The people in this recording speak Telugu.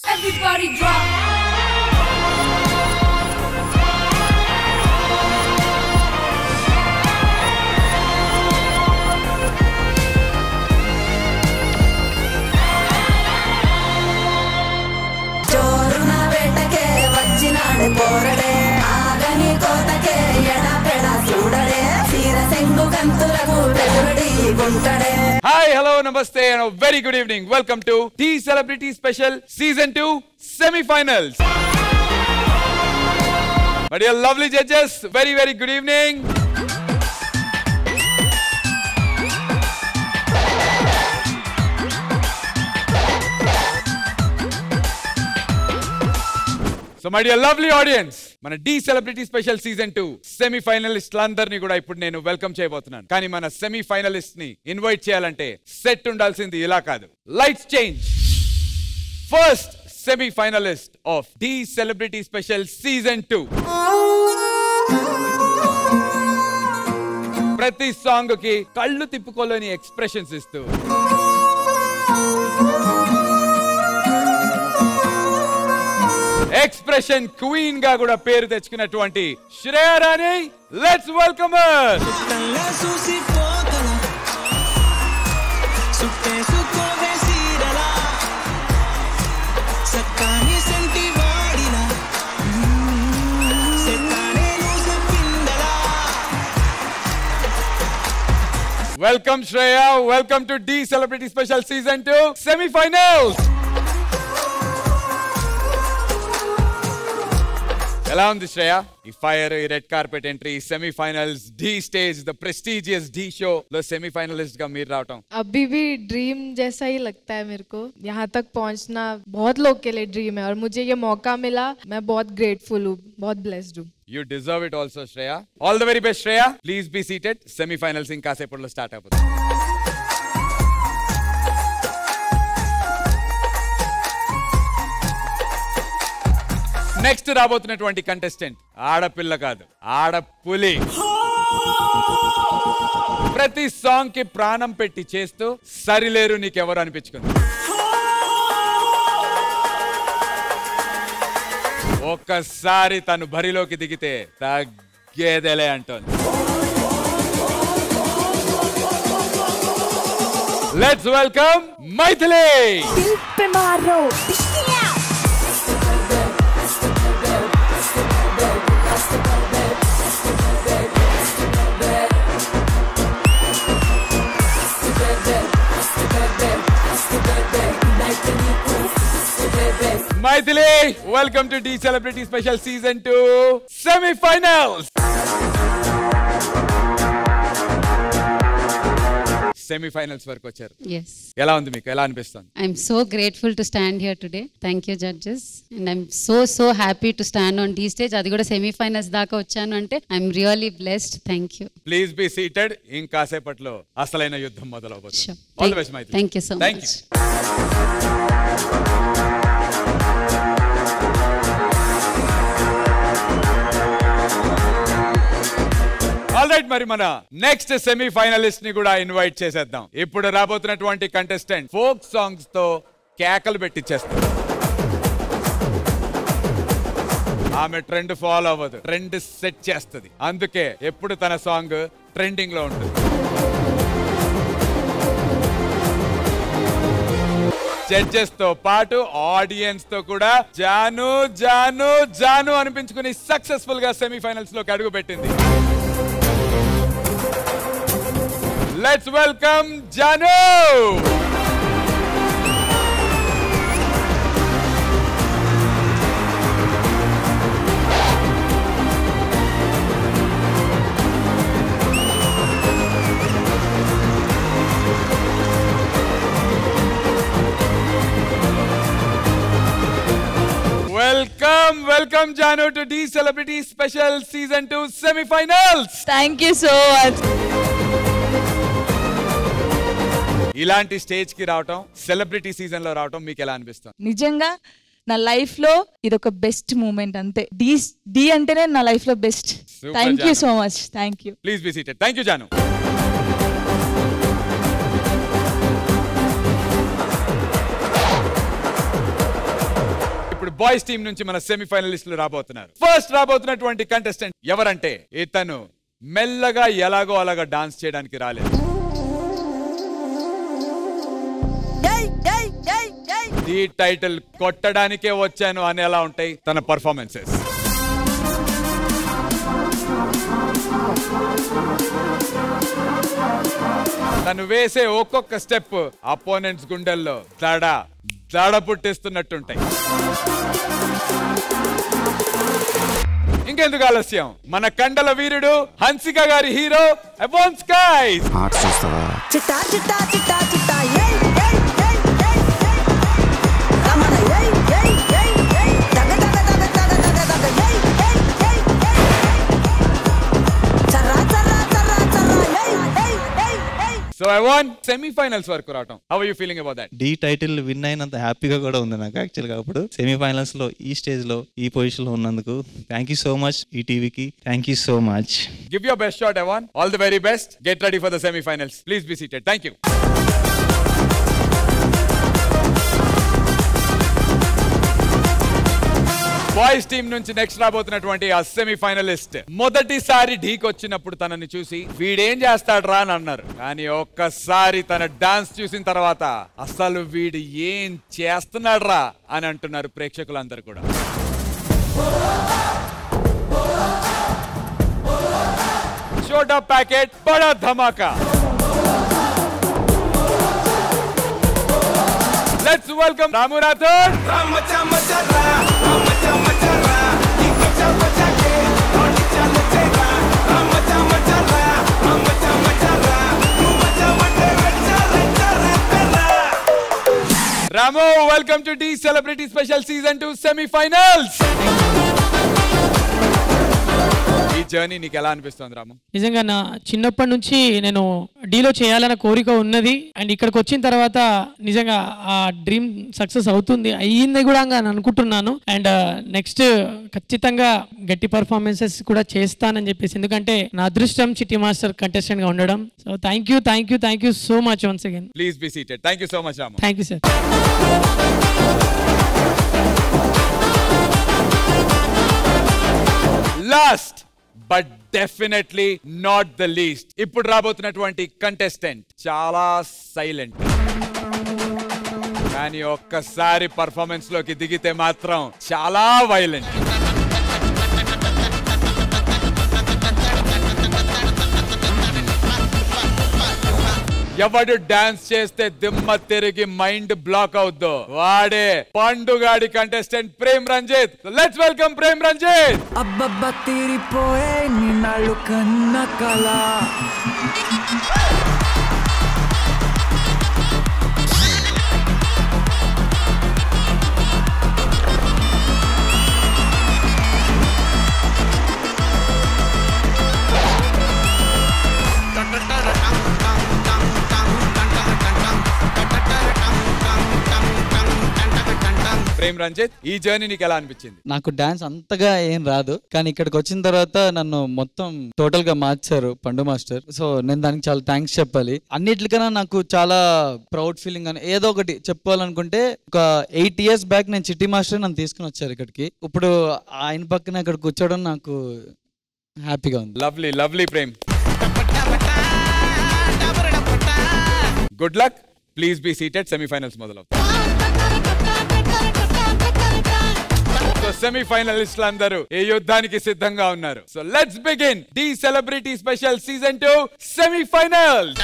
Everybody drop. చోరున వేటకే వచ్చినాడు పోరడే ఆగని కోతకే ఎడపెడ చూడడే తీర సెంగు కంతులకు పెరుడి గుంటడే. Hi, hello, namaste and a very good evening. Welcome to The Celebrity Special Season 2 Semi-Finals. My dear lovely judges, very good evening. So my dear lovely audience, మన the celebrity special season 2 semi ఫైనలిస్టులందరినీ కూడా ఇప్పుడు నేను వెల్కమ్ చేయబోతున్నాను. కానీ మన సెమీ ఫైనలిస్ట్ ని ఇన్వైట్ చేయాలంటే సెట్ ఉండాల్సింది ఇలా కాదు. Lights change. First semi finalist of the celebrity special season 2. ప్రతి సాంగ్ కి కళ్ళు తిప్పుకోలేని ఎక్స్ప్రెషన్స్ ఇస్తూ ఎక్స్ప్రెషన్ క్వీన్ గా కూడా పేరు తెచ్చుకున్నటువంటి Shreya Rani. Let's welcome her. Welcome Shreya, welcome to the celebrity special season 2 semifinals. ఎలా ఉంది శ్రేయా ఈ ఫైర్, ఈ red carpet entry, semifinals, Dhee stage, the prestigious Dhee show లో सेमीफाइनलिस्ट का मीर रावटम? अभी भी ड्रीम जैसा ही लगता है मेरे को. यहाँ तक पहुँचना बहुत लोग के लिए ड्रीम है और मुझे ये मौका मिला. मैं बहुत ग्रेटफुल हूँ, बहुत ब्लेस्ड हूँ. You deserve it also Shreya. All the very best Shreya. Please be seated. Semi-finals ఇంకా సేపట్లో స్టార్ట్ అయిపోతుంది. నెక్స్ట్ రాబోతున్నటువంటి కంటెస్టెంట్ ఆడపిల్ల కాదు, ఆడపులి. ప్రతి సాంగ్ కి ప్రాణం పెట్టి చేస్తూ సరిలేరు నీకెవరు అనిపించుకుంది. ఒక్కసారి తను బరిలోకి దిగితే తగ్గేదేలే అంటోంది. Let's welcome Maithili. Maithili, welcome to D Celebrity Special Season 2 Semi-Finals. Semi-Finals వరకు వచ్చారు. Yes. ఎలా ఉంది మీకు? ఎలా అనిపిస్తుంది? I'm so grateful to stand here today. Thank you judges. And I'm so happy to stand on D stage. అది కూడా semi-finals దాకా వచ్చాను అంటే I'm really blessed. Thank you. Please be seated. ఇంకాసేపట్లో అసలైన యుద్ధం మొదలవబోతుంది. Sure. All the best Maithili. Thank you so Thank much. Alright, మరి మన నెక్స్ట్ సెమీ ఫైనలిస్ట్ ని కూడా ఇన్వైట్ చేసేద్దాం. ఇప్పుడు రాబోతున్నటువంటి కంటెస్టెంట్ ఫోక్ సాంగ్స్ తో కేకలు పెట్టించేస్తారు. ఆమె ట్రెండ్ ఫాలో అవ్వదు, ట్రెండ్ సెట్ చేస్తుంది. అందుకే ఎప్పుడు తన సాంగ్ ట్రెండింగ్ లో ఉంటుంది. జడ్జెస్ తో పాటు ఆడియన్స్ తో కూడా జాను జాను జాను అనిపించుకుని సక్సెస్ఫుల్ గా సెమీఫైనల్స్ లోకి అడుగు పెట్టింది. Let's welcome Janu. Welcome Janu to D Celebrity Special Season 2 Semi-Finals. Thank you so much. ఇలాంటి స్టేజ్ కి రావటం, సెలబ్రిటీ సీజన్ లో రావటం మీకు ఎలా అనిపిస్తుంది? నిజంగా నా లైఫ్ లో ఇది ఒక బెస్ట్ మూమెంట్ అంతే. డి అంటేనే నా లైఫ్ లో best. Thank you so much. Thank you. Please be seated. Thank you Janu. Boys team నుంచి మన సెమీఫైనలిస్టులు రాబోతున్నారు. ఫస్ట్ రాబోతున్నటువంటి కంటెస్టెంట్ ఎవరంటే ఇతను మెల్లగా ఎలాగో అలాగా డాన్స్ చేయడానికి రాలేదు. ఈ టైటిల్ కొట్టడానికే వచ్చాను అని ఎలా ఉంటాయి తన పర్ఫార్మెన్సెస్. తను వేసే ఒక్కొక్క స్టెప్ అపోనెంట్స్ గుండెల్లో దడ పుట్టిస్తున్నట్టుంటాయి. ఇంకెందుకు ఆలస్యం, మన కండల వీరుడు హన్సిక గారి హీరో ఎవాన్ స్కైస్. చిట్టా చిట్టా చిట్టా చిట్టా ఏయ్ ఏయ్ ఏయ్ ఏయ్ రమణ ఏయ్ ఏయ్ ఏయ్ ఏయ్ దగ దగ దగ దగ దగ దగ ఏయ్ ఏయ్ ఏయ్ చర్రా చర్రా చర్రా చర్రా ఏయ్ ఏయ్ ఏయ్ ఏయ్. సో ఎవాన్ సెమీఫైనల్స్ వరకు రావటం, how are you feeling about that? Dhee title win అయినంత హ్యాపీగా కూడా ఉంది నాకు యాక్చువల్గా. అప్పుడు సెమీఫైనల్స్ లో ఈ స్టేజ్ లో ఈ పొజిషన్ లో ఉన్నందుకు థ్యాంక్ యూ సో మచ్ ఈ టీవీకి. Thank you so much. Give your best shot, Evan. All the very best. Get ready for the semi-finals. Please be seated. Thank you. Boys team నుంచి నెక్స్ట్ రాబోతున్నటువంటి ఆ సెమీఫైనలిస్ట్ మొదటిసారి ఢీకి వచ్చినప్పుడు తనని చూసి వీడేం చేస్తాడ్రా అని అన్నారు. కానీ ఒక్కసారి తన డాన్స్ చూసిన తర్వాత అసలు వీడు ఏం చేస్తున్నాడ్రా అని అంటున్నారు ప్రేక్షకులందరూ కూడా. छोटा पैकेट बड़ा धमाका. Let's welcome Ramu Rathod. Ramu, welcome to D Celebrity Special Season 2 Semi-Finals. ఈ జర్నీ నీకు ఎలా అనిపిస్తుంది రాము? నిజంగా నా చిన్నప్పటి నుంచి నేను డీలో చేయాలన్న కోరిక ఉన్నది. అండ్ ఇక్కడికి వచ్చిన తర్వాత నిజంగా ఆ డ్రీమ్ సక్సెస్ అయ్యింది కూడా అని అనుకుంటున్నాను. అండ్ నెక్స్ట్ ఖచ్చితంగా గట్టి పర్ఫార్మెన్సెస్ కూడా చేస్తానని చెప్పేసి, ఎందుకంటే నా అదృష్టం చిట్టి మాస్టర్ కంటెస్టెంట్ గా ఉండడం. So thank you so much once again. Please be seated. Thank you so much Ramu. Thank you sir. Last but definitely not the least, ఇప్పుడు రాబోతున్నటువంటి కంటెస్టెంట్ చాలా సైలెంట్, కానీ ఒక్కసారి పర్ఫార్మెన్స్ లోకి దిగితే మాత్రం చాలా వైలెంట్. ఎవడు డాన్స్ చేస్తే దిమ్మ తిరిగి మైండ్ బ్లాక్ అవుద్దో వాడే పండుగాడి contestant Prem Ranjit. Let's welcome Prem Ranjit. అబ్బబ్బ తీరిపోయే నిన్నాళ్ళు కన్న కళ, ప్రేమ్ రంజిత్, ఈ జర్నీ నీకు ఎలా అనిపించింది? నాకు డాన్స్ అంతగా ఏం రాదు, కానీ ఇక్కడికి వచ్చిన తర్వాత నన్ను మొత్తం టోటల్ గా మార్చారు పండు మాస్టర్. సో నేను దానికి చాలా థ్యాంక్స్ చెప్పాలి. అన్నిటికన్నా నాకు చాలా ప్రౌడ్ ఫీలింగ్ అని ఏదో ఒకటి చెప్పుకోవాలనుకుంటే, ఒక 8 years బ్యాక్ నేను చిట్టి మాస్టర్ నన్ను తీసుకుని వచ్చారు ఇక్కడికి. ఇప్పుడు ఆయన పక్కన ఇక్కడ కూర్చోవడం నాకు హ్యాపీగా ఉంది. Lovely lovely Prem, good luck. Please be seated. Semifinals మొదలవుతాయి. సో సెమీఫైనలిస్టులు అందరూ ఈ యుద్ధానికి సిద్ధంగా ఉన్నారు. So let's begin the celebrity special season 2 semifinals.